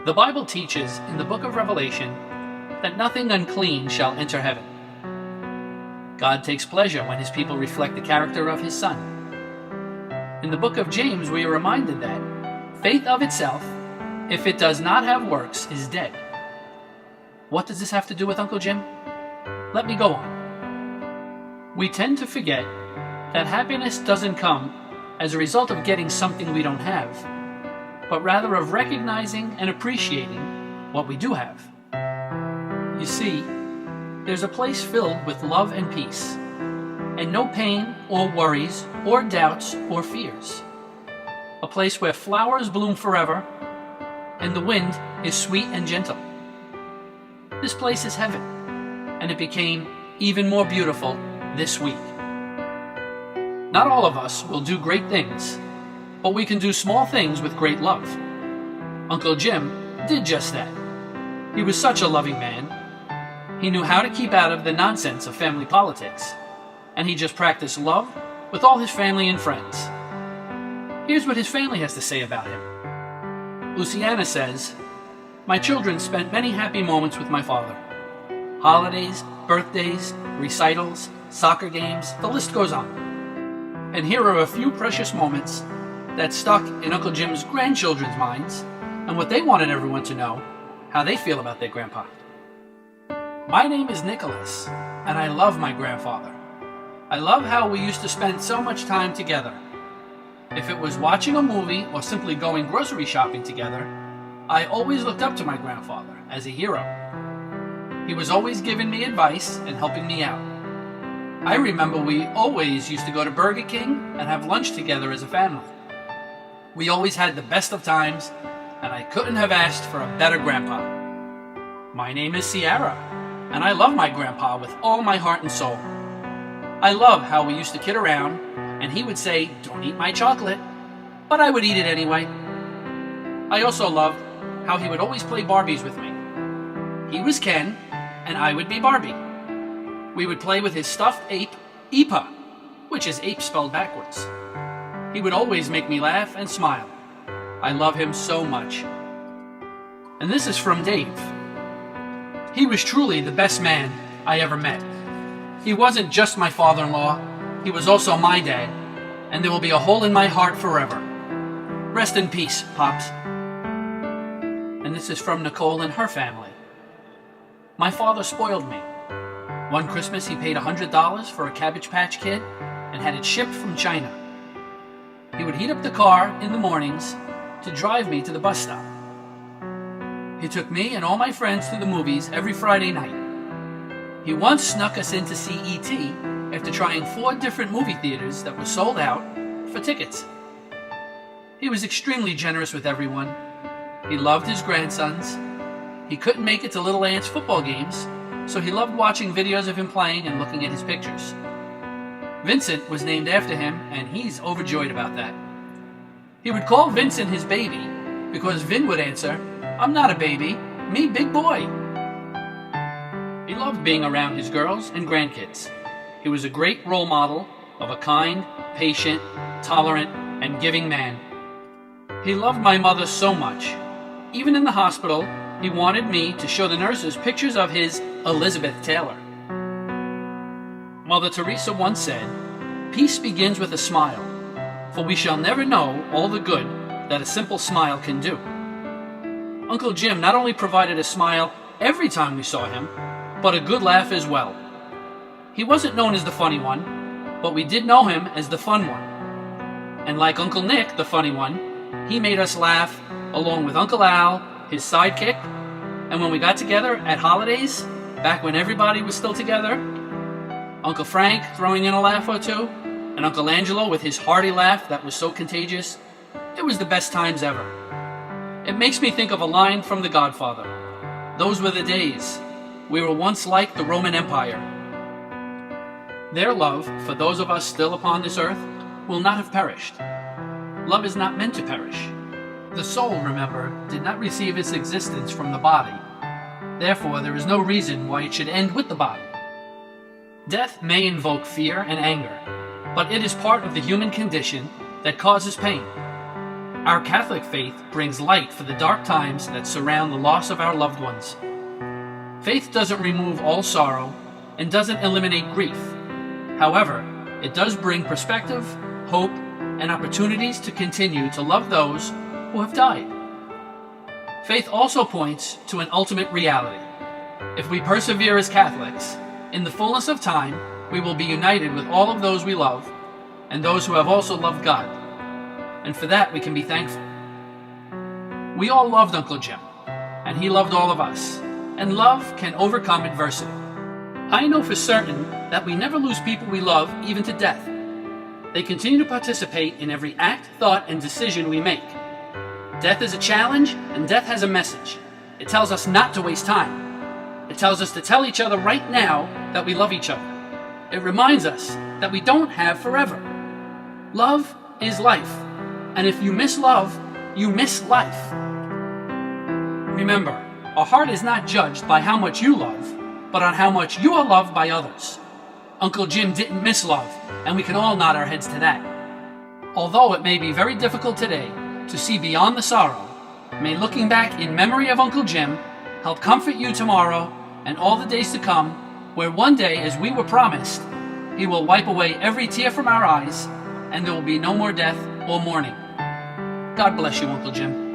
The Bible teaches in the book of Revelation that nothing unclean shall enter heaven. God takes pleasure when his people reflect the character of his Son. In the book of James, we are reminded that faith of itself, if it does not have works, is dead. What does this have to do with Uncle Jim? Let me go on. We tend to forget that happiness doesn't come as a result of getting something we don't have, but rather of recognizing and appreciating what we do have. You see, there's a place filled with love and peace, and no pain or worries or doubts or fears. A place where flowers bloom forever and the wind is sweet and gentle. This place is heaven, and it became even more beautiful this week. Not all of us will do great things, but we can do small things with great love. Uncle Jim did just that. He was such a loving man. He knew how to keep out of the nonsense of family politics, and he just practiced love with all his family and friends. Here's what his family has to say about him. Luciana says, "My children spent many happy moments with my father. Holidays, birthdays, recitals, soccer games, the list goes on. And here are a few precious moments that stuck in Uncle Jim's grandchildren's minds and what they wanted everyone to know, how they feel about their grandpa. My name is Nicholas, and I love my grandfather. I love how we used to spend so much time together. If it was watching a movie or simply going grocery shopping together, I always looked up to my grandfather as a hero. He was always giving me advice and helping me out. I remember we always used to go to Burger King and have lunch together as a family. We always had the best of times, and I couldn't have asked for a better grandpa. My name is Sierra, and I love my grandpa with all my heart and soul. I love how we used to kid around, and he would say, 'Don't eat my chocolate,' but I would eat it anyway. I also loved how he would always play Barbies with me. He was Ken, and I would be Barbie. We would play with his stuffed ape, Ipa, which is ape spelled backwards. He would always make me laugh and smile. I love him so much." And this is from Dave. "He was truly the best man I ever met. He wasn't just my father-in-law, he was also my dad, and there will be a hole in my heart forever. Rest in peace, Pops." And this is from Nicole and her family. "My father spoiled me. One Christmas he paid $100 for a Cabbage Patch Kid and had it shipped from China. He would heat up the car in the mornings to drive me to the bus stop. He took me and all my friends to the movies every Friday night. He once snuck us in to see E.T. after trying 4 different movie theaters that were sold out for tickets. He was extremely generous with everyone. He loved his grandsons. He couldn't make it to Little Ants football games, so he loved watching videos of him playing and looking at his pictures. Vincent was named after him, and he's overjoyed about that. He would call Vincent his baby because Vin would answer, 'I'm not a baby, me big boy.' He loved being around his girls and grandkids. He was a great role model of a kind, patient, tolerant, and giving man. He loved my mother so much. Even in the hospital, he wanted me to show the nurses pictures of his Elizabeth Taylor. Mother Teresa once said, 'Peace begins with a smile, for we shall never know all the good that a simple smile can do.' Uncle Jim not only provided a smile every time we saw him, but a good laugh as well. He wasn't known as the funny one, but we did know him as the fun one. And like Uncle Nick, the funny one, he made us laugh along with Uncle Al, his sidekick, and when we got together at holidays, back when everybody was still together, Uncle Frank throwing in a laugh or two, and Uncle Angelo with his hearty laugh that was so contagious. It was the best times ever. It makes me think of a line from The Godfather. Those were the days. We were once like the Roman Empire. Their love for those of us still upon this earth will not have perished. Love is not meant to perish. The soul, remember, did not receive its existence from the body. Therefore, there is no reason why it should end with the body. Death may invoke fear and anger, but it is part of the human condition that causes pain. Our Catholic faith brings light for the dark times that surround the loss of our loved ones. Faith doesn't remove all sorrow and doesn't eliminate grief. However, it does bring perspective, hope, and opportunities to continue to love those who have died. Faith also points to an ultimate reality. If we persevere as Catholics, in the fullness of time, we will be united with all of those we love and those who have also loved God. And for that, we can be thankful. We all loved Uncle Jim, and he loved all of us, and love can overcome adversity. I know for certain that we never lose people we love, even to death. They continue to participate in every act, thought, and decision we make. Death is a challenge, and death has a message. It tells us not to waste time. It tells us to tell each other right now that we love each other. It reminds us that we don't have forever. Love is life, and if you miss love, you miss life. Remember, a heart is not judged by how much you love, but on how much you are loved by others. Uncle Jim didn't miss love, and we can all nod our heads to that. Although it may be very difficult today to see beyond the sorrow, may looking back in memory of Uncle Jim help comfort you tomorrow and all the days to come, where one day, as we were promised, he will wipe away every tear from our eyes, and there will be no more death or mourning. God bless you, Uncle Jim.